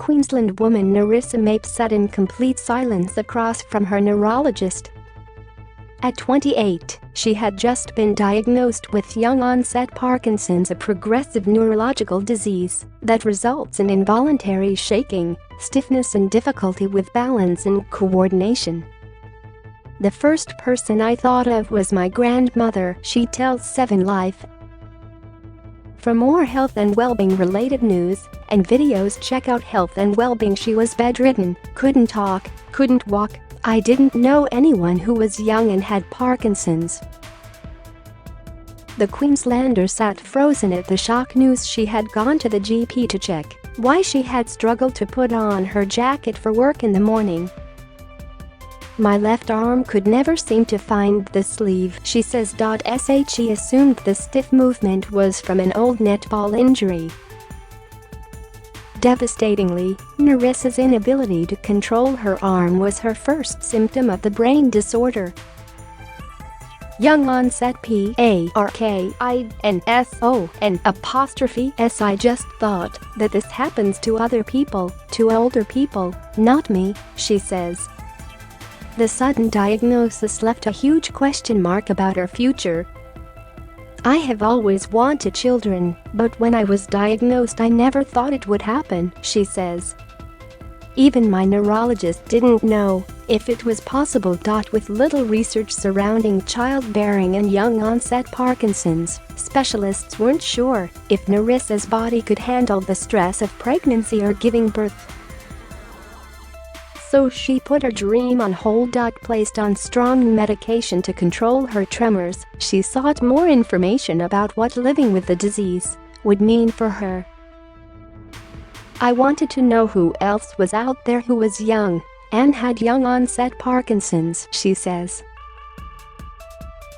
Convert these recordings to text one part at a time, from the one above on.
Queensland woman Nerissa Mapes sat in complete silence across from her neurologist. At 28, she had just been diagnosed with young onset Parkinson's, a progressive neurological disease that results in involuntary shaking, stiffness and difficulty with balance and coordination. "The first person I thought of was my grandmother," she tells 7 Live. For more health and well-being related news and videos, check out Health and Wellbeing. She was bedridden, couldn't talk, couldn't walk. I didn't know anyone who was young and had Parkinson's. The Queenslander sat frozen at the shock news. She had gone to the GP to check why she had struggled to put on her jacket for work in the morning. "My left arm could never seem to find the sleeve," she says. She assumed the stiff movement was from an old netball injury. Devastatingly, Nerissa's inability to control her arm was her first symptom of the brain disorder. Young Onset Parkinson. "I just thought that this happens to other people, to older people, not me," she says. The sudden diagnosis left a huge question mark about her future. "I have always wanted children, but when I was diagnosed I never thought it would happen," she says. "Even my neurologist didn't know if it was possible. With little research surrounding childbearing and young onset Parkinson's, specialists weren't sure if Nerissa's body could handle the stress of pregnancy or giving birth. So she put her dream on hold. Placed on strong medication to control her tremors, she sought more information about what living with the disease would mean for her. "I wanted to know who else was out there who was young and had young onset Parkinson's," she says.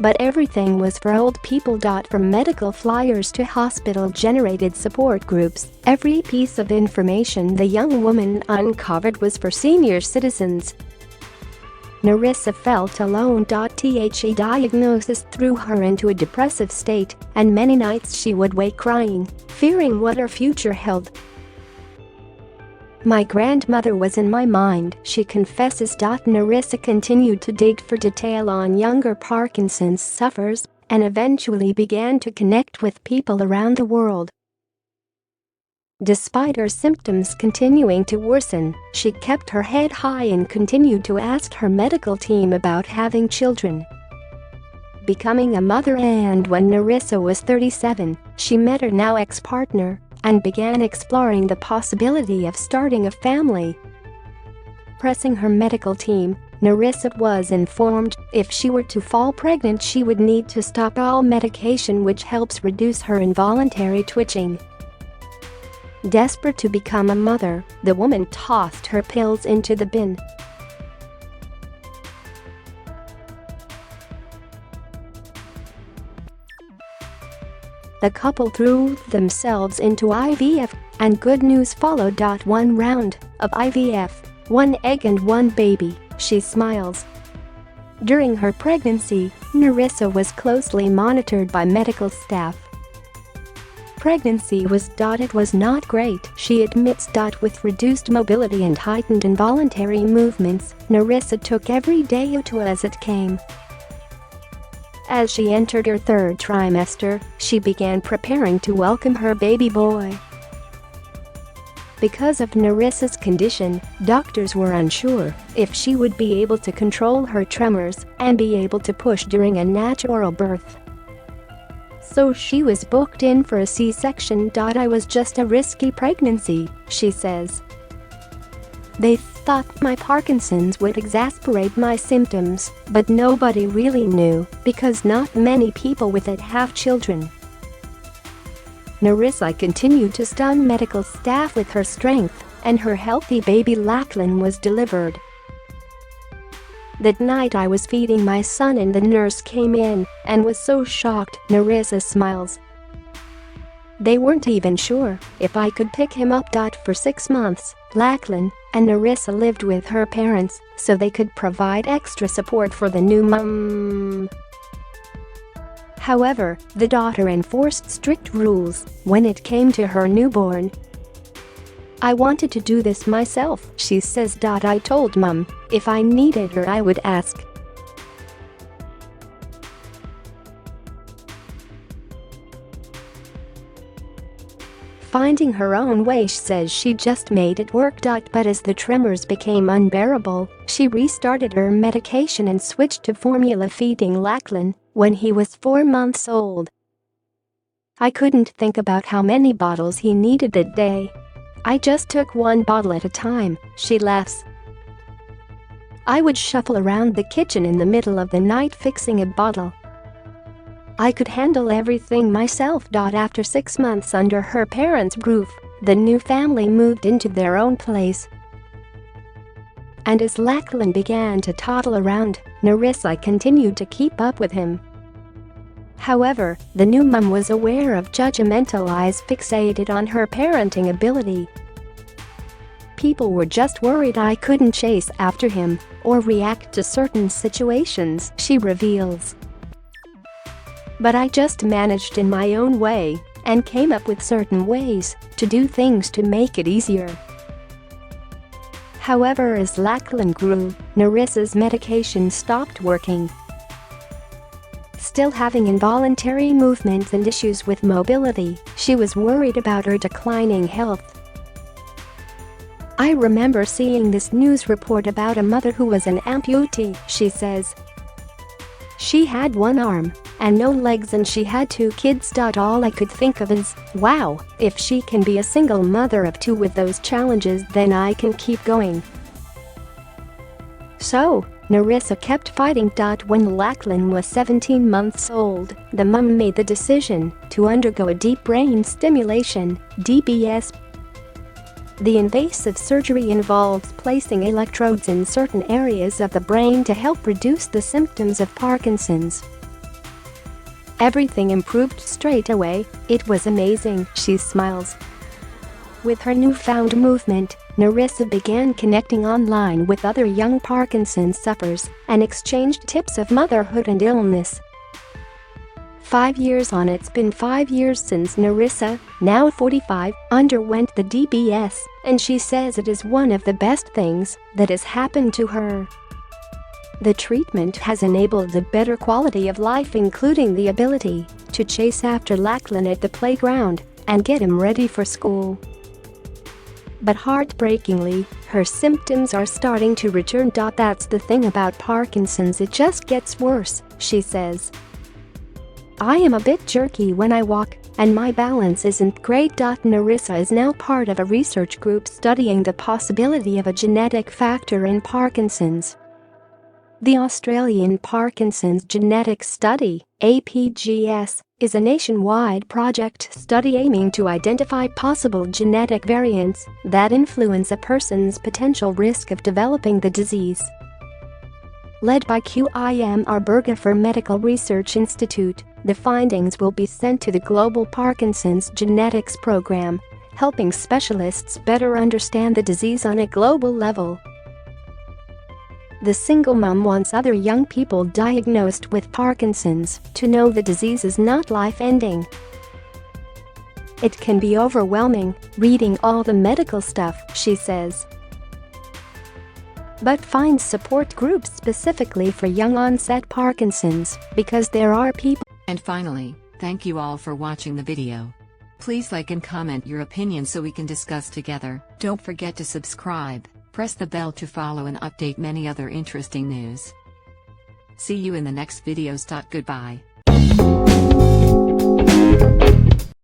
"But everything was for old people. From medical flyers to hospital-generated support groups, every piece of information the young woman uncovered was for senior citizens." Nerissa felt alone. The diagnosis threw her into a depressive state, and many nights she would wake crying, fearing what her future held. "My grandmother was in my mind," she confesses. Nerissa continued to dig for detail on younger Parkinson's sufferers and eventually began to connect with people around the world. Despite her symptoms continuing to worsen, she kept her head high and continued to ask her medical team about having children. Becoming a mother, and when Nerissa was 37, she met her now ex-partner and began exploring the possibility of starting a family. Pressing her medical team, Nerissa was informed if she were to fall pregnant she would need to stop all medication, which helps reduce her involuntary twitching. Desperate to become a mother, the woman tossed her pills into the bin. The couple threw themselves into IVF, and good news followed. 1 round of IVF, 1 egg and 1 baby, she smiles. During her pregnancy, Nerissa was closely monitored by medical staff. Pregnancy was it was not great, she admits. With reduced mobility and heightened involuntary movements, Nerissa took every day as it came. As she entered her 3rd trimester, she began preparing to welcome her baby boy. Because of Nerissa's condition, doctors were unsure if she would be able to control her tremors and be able to push during a natural birth. So she was booked in for a C-section. "I was just a risky pregnancy," she says. "They thought my Parkinson's would exacerbate my symptoms, but nobody really knew because not many people with it have children." Nerissa continued to stun medical staff with her strength, and her healthy baby Lachlan was delivered. "That night I was feeding my son and the nurse came in and was so shocked," Nerissa smiles. "They weren't even sure if I could pick him up. For 6 months, Lachlan and Nerissa lived with her parents so they could provide extra support for the new mom. However, the daughter enforced strict rules when it came to her newborn. "I wanted to do this myself," she says. "I told Mum if I needed her I would ask." Finding her own way, she says she just made it work. But as the tremors became unbearable, she restarted her medication and switched to formula feeding Lachlan when he was 4 months old. "I couldn't think about how many bottles he needed a day. I just took one bottle at a time," she laughs. "I would shuffle around the kitchen in the middle of the night fixing a bottle. I could handle everything myself." After 6 months under her parents' roof, the new family moved into their own place. And as Lachlan began to toddle around, Nerissa continued to keep up with him. However, the new mum was aware of judgmental eyes fixated on her parenting ability. "People were just worried I couldn't chase after him or react to certain situations," she reveals. "But I just managed in my own way and came up with certain ways to do things to make it easier." However, as Lachlan grew, Nerissa's medication stopped working. Still having involuntary movements and issues with mobility, she was worried about her declining health. "I remember seeing this news report about a mother who was an amputee," she says. "She had one arm and no legs and she had 2 kids. All I could think of is, wow, if she can be a single mother of 2 with those challenges, then I can keep going." So, Nerissa kept fighting. When Lachlan was 17 months old, the mum made the decision to undergo a deep brain stimulation (DBS). The invasive surgery involves placing electrodes in certain areas of the brain to help reduce the symptoms of Parkinson's. "Everything improved straight away. It was amazing," she smiles. With her newfound movement, Nerissa began connecting online with other young Parkinson's sufferers and exchanged tips of motherhood and illness. 5 years on, it's been 5 years since Nerissa, now 45, underwent the DBS, and she says it is one of the best things that has happened to her. The treatment has enabled a better quality of life, including the ability to chase after Lachlan at the playground and get him ready for school. But heartbreakingly, her symptoms are starting to return. That's the thing about Parkinson's, it just gets worse, she says. "I am a bit jerky when I walk, and my balance isn't great." Nerissa is now part of a research group studying the possibility of a genetic factor in Parkinson's. The Australian Parkinson's Genetic Study, APGS, is a nationwide project study aiming to identify possible genetic variants that influence a person's potential risk of developing the disease. Led by QIMR for Medical Research Institute, the findings will be sent to the Global Parkinson's Genetics Program, helping specialists better understand the disease on a global level. The single mom wants other young people diagnosed with Parkinson's to know the disease is not life-ending. "It can be overwhelming, reading all the medical stuff," she says. But finds support groups specifically for young onset Parkinson's because there are people. And finally, thank you all for watching the video. Please like and comment your opinion so we can discuss together. Don't forget to subscribe, press the bell to follow and update many other interesting news. See you in the next videos. Goodbye.